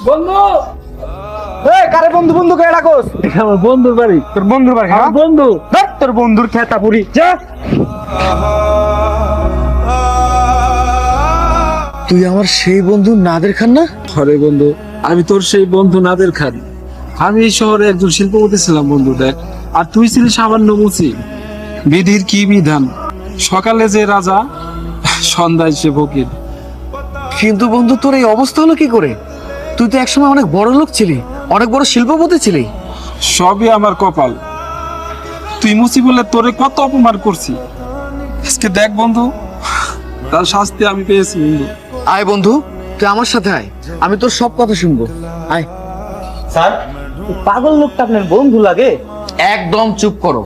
বন্ধু, এই কারে বন্ধু বন্ধু করে ডাকোস? এটা আমার বন্ধুর বাড়ি। তোর বন্ধুর বাড়ি? আমার বন্ধু। ধর তোর বন্ধুর খেতা পুরি যা। তুই আমার সেই বন্ধু নাদের খান না? আরে বন্ধু, আমি তোর সেই বন্ধু নাদের খান। আমি এই শহরে একজন শিল্পপতি ছিলাম বন্ধু, দেখ। আর তুই ছিলি সামান্য মুচি। বিধির কি বিধান, সকালে যে রাজা, সন্ধ্যায় সে ফকির। কিন্তু বন্ধু তোর এই অবস্থা হলো কি করে? তুই তো একসময় অনেক বড় লোক ছিলি, অনেক বড় শিল্পপতি ছিলি। সবই আমার কপাল। তুই মুচি বলে তোরে কত অপমান করছি, আজকে দেখ বন্ধু, তার শাস্তি আমি পেয়েছি বন্ধু। আয় বন্ধু, তুই আমার সাথে আয়, আমি তোর সব কথা শুনবো। আয়। স্যার, পাগল লোকটা আপনার বন্ধু লাগে? একদম চুপ করো,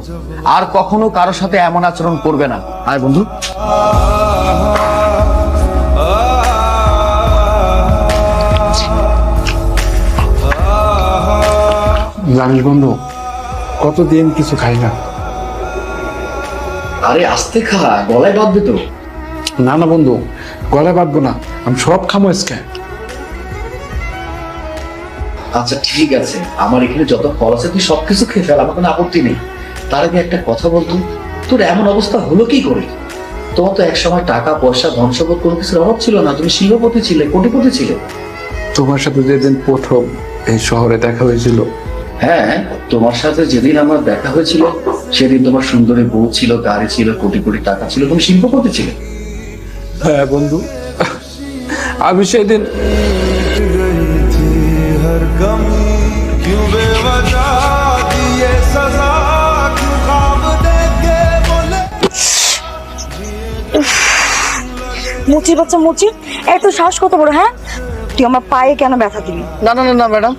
আর কখনো কারোর সাথে এমন আচরণ করবে না। আয় বন্ধু। জানিস বন্ধু, কতদিন কিছু খাই না। আরে আস্তে খা, গলায় বাঁধবে তো। না না বন্ধু, গলায় বাঁধবো না, আমি সব খামো আজকে। আচ্ছা ঠিক আছে, আমার এখানে যত ফল আছে তুই সবকিছু খেয়ে ফেল, আমার কোনো আপত্তি নেই। তার আগে একটা কথা বলতো, তোর এমন অবস্থা হলো কি করে? তোমার তো একসময় টাকা পয়সা ধন সম্পদ কোনো কিছুর অভাব ছিল না, তুমি শিল্পপতি ছিলে, কোটিপতি ছিলে। তোমার সাথে যেদিন প্রথম এই শহরে দেখা হয়েছিল, হ্যাঁ, তোমার সাথে যেদিন আমার দেখা হয়েছিল সেদিন তোমার সুন্দরী বউ ছিল, গাড়ি ছিল, কোটি কোটি টাকা ছিল, তুমি শিল্পপতি ছিলে। হ্যাঁ বন্ধু, আমি সেদিন हर गम क्यों बेवजह दिए सजा क्यों ख्वाब देके बोले মুচির বাচ্চা মুচি, এত সাহস কত বড়? হ্যাঁ, তুই আমার পায়ে কেন ব্যথা দিবি? না না না না ম্যাডাম,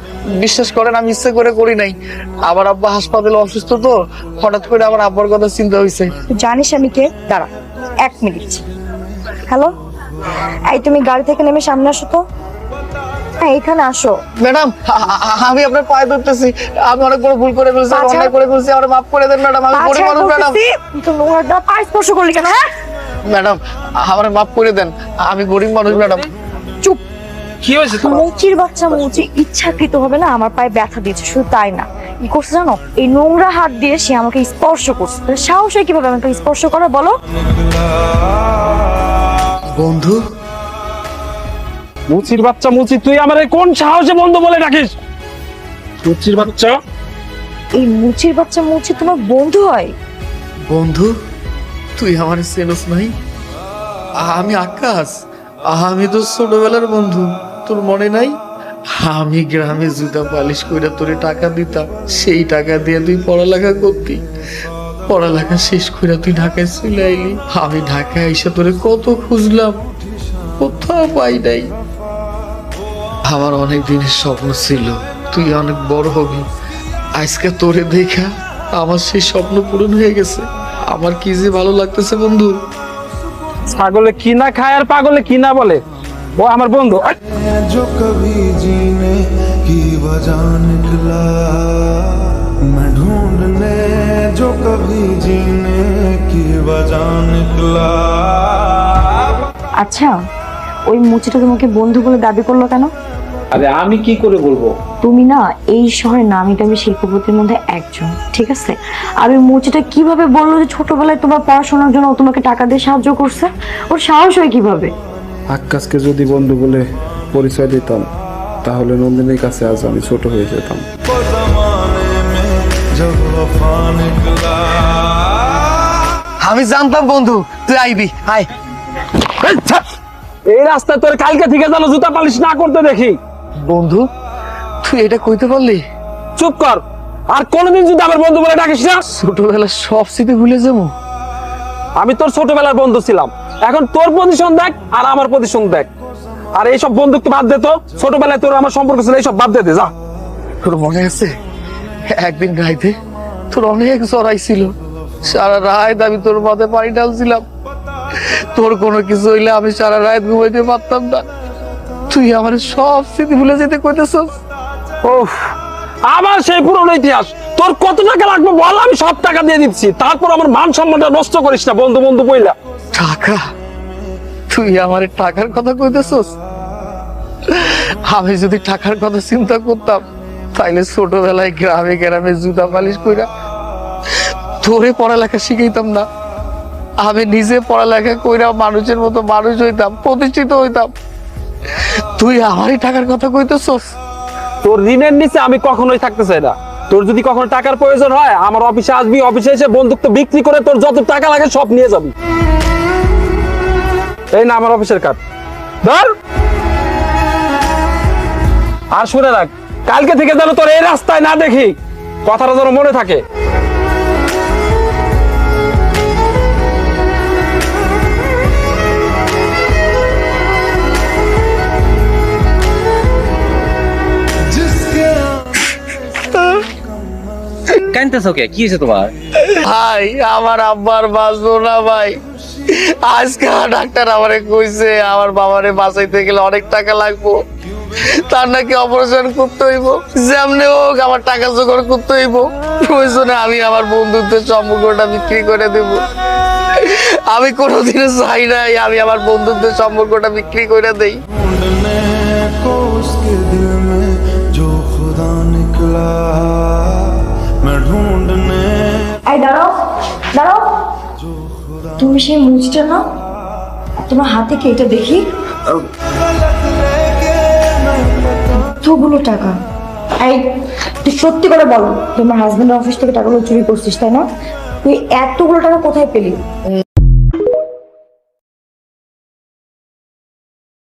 বিশ্বাস করেন আমি ইচ্ছে করে করি নাই। আমার আব্বা হাসপাতালে অসুস্থ তো, হঠাৎ করে আমার আব্বার কথা চিন্তা হয়েছে। তুই জানিস আমি কে? দাঁড়া 1 মিনিট। হ্যালো, এই তুমি গাড়ি থেকে নেমে সামনে আসো তো। হ্যাঁ এখানে আসো। ম্যাডাম, আমি আপনার পায়ে ধরতেছি, আমি অনেক বড় ভুল করে ফেলছি, আচ্ছা। অন্যায় করে ফেলছি, আমার মাফ করে দেন ম্যাডাম, আমি গরিব মানুষ ম্যাডাম। তো নোংরা পায়ে স্পর্শ করলি কেন? হ্যাঁ ম্যাডাম, আমার মাফ করে দেন, আমি গরিব মানুষ ম্যাডাম। চুপ। কি হয়েছে তোমার? মুচির বাচ্চা মুচি ইচ্ছাকৃত হবে না আমার পায়ে ব্যথা দিয়েছে, শুধু তাই না, কি করছে জানো? এই নোংরা হাত দিয়ে সে আমাকে স্পর্শ করছে। তাহলে সাহস হয় কিভাবে আমাকে স্পর্শ করা, বলো? বন্ধু, মুচির বাচ্চা মুচি, তুই আমার কোন সাহসে বন্ধু বলে ডাকিস? মুচির বাচ্চা, এই মুচির বাচ্চা মুচি তোমার বন্ধু হয়? বন্ধু তুই আমার চেনস নাই? আমি আকাশ, আমি তো ছোটবেলার বন্ধু, তোর মনে নাই? আমি গ্রামে জুতা পালিশ কইরা তোরে টাকা দিতাম, সেই টাকা দিয়ে তুই পড়ালেখা করতি, পড়ালেখা শেষ কইরা তুই ঢাকায় চলে আইলি। আমি ঢাকায় এসে তোরে কত খুঁজলাম, কোথাও পাই নাই। আমার অনেক দিনের স্বপ্ন ছিল তুই অনেক বড় হবি, আজকে তোরে দেখা আমার সেই স্বপ্ন পূরণ হয়ে গেছে। আমার কি যে ভালো লাগতেছে বন্ধু। ছাগলে কি না খায় আর পাগলে কি না বলে, ও আমার বন্ধু। जो कभी जीने की वजह निकला मैं ढूंढने जो कभी जीने की वजह निकला আচ্ছা, ওই মুচিটা তোমাকে বন্ধু বলে দাবি করলো কেন? আরে আমি কি করে বলবো? তুমি না এই শহরের নামি দামি শিল্পপতির মধ্যে একজন, ঠিক আছে? আর ওই মুচিটা কিভাবে বললো যে ছোটবেলায় তোমার পড়াশোনার জন্য ও তোমাকে টাকা দিয়ে সাহায্য করছে? ওর সাহস হয় কিভাবে? আকাশকে যদি বন্ধু বলে পরিচয় দিতাম, তাহলে নন্দিনীর কাছে আজ আমি ছোট হয়ে যেতাম। वो जमाने में जब वफा निकला আমি জানতাম বন্ধু তুই আইবি, আয়। এই রাস্তায় তোর কালকে থেকে যেন জুতা পালিশ না করতে দেখি। বন্ধু তুই এটা কইতে পারলি? চুপ কর, আর কোনোদিন যদি আমার বন্ধু বলে ডাকিস না। ছোটবেলার সব স্মৃতি ভুলে যাবো? আমি তোর ছোটবেলার বন্ধু ছিলাম, এখন তোর পজিশন দেখ আর আমার পজিশন দেখ। আর এইসব বন্ধুত্ব বাদ দে তো, ছোটবেলায় তোর আমার সম্পর্ক ছিল, এইসব বাদ দে যা। তোর মনে আছে একদিন রাইতে তোর অনেক জ্বর ছিল, সারা রাত আমি তোর মাথায় পানি ঢালছিলাম, তোর কোনো কিছু হইলে আমি সারা রাত ঘুমাইতে পারতাম না, তুই আমার সব স্মৃতি ভুলে যেতে কইতেছস। ওহ, আমার সেই পুরনো ইতিহাস, তোর কত টাকা লাগবে বল, আমি সব টাকা দিয়ে দিচ্ছি, তারপর আমার মান সম্মানটা নষ্ট করিস না বন্ধু বন্ধু বইলা। টাকা? তুই আমার টাকার কথা কইতেছস? আমি যদি টাকার কথা চিন্তা করতাম তাইলে ছোটবেলায় গ্রামে গ্রামে জুতা পালিশ কইরা তোরে পড়ালেখা শিখাইতাম না। আমি নিজে পড়ালেখা কইরা মানুষের মতো মানুষ হইতাম, প্রতিষ্ঠিত হইতাম। তুই আমারই টাকার কথা কইতেছস? তোর ঋণের নিচে আমি কখনোই থাকতে চাই না। তোর যদি কখনো টাকার প্রয়োজন হয় আমার অফিসে আসবি, অফিসে এসে বন্দুক তো বিক্রি করে তোর যত টাকা লাগে সব নিয়ে যাবি। এই না আমার অফিসের কার্ড, ধর। আর শুনে রাখ, কালকে থেকে যেন তোর এই রাস্তায় না দেখি, কথাটা যেন মনে থাকে। কাঁদতেছো কে? কি হয়েছে তোমার? ভাই আমার আব্বার বাঁচবো না ভাই। আজকে ডাক্তার আমারে কইছে আমার বাবারে বাঁচাইতে গেলে অনেক টাকা লাগবো, তার নাকি অপারেশন করতে হইব, যেমনি হোক আমার টাকা জোগাড় করতে হইব। প্রয়োজনে আমি আমার বন্ধুত্বের সম্পর্কটা বিক্রি করে দেব। আমি কোনোদিনও চাই নাই আমি আমার বন্ধুত্বের সম্পর্কটা বিক্রি করে দেই। ढूंढने को उसके दिल में जो खुदा निकला, मैं ढूंढने এই দাঁড়াও, দাঁড়াও। তুমি সেই মুচটা না? তোমার হাতে কি এটা দেখি? এতগুলো টাকা। এই তুই সত্যি করে বলো, তোমার হাজবেন্ডের অফিস থেকে টাকাগুলো চুরি করছিস তাই না? তুই এতগুলো টাকা কোথায় পেলি?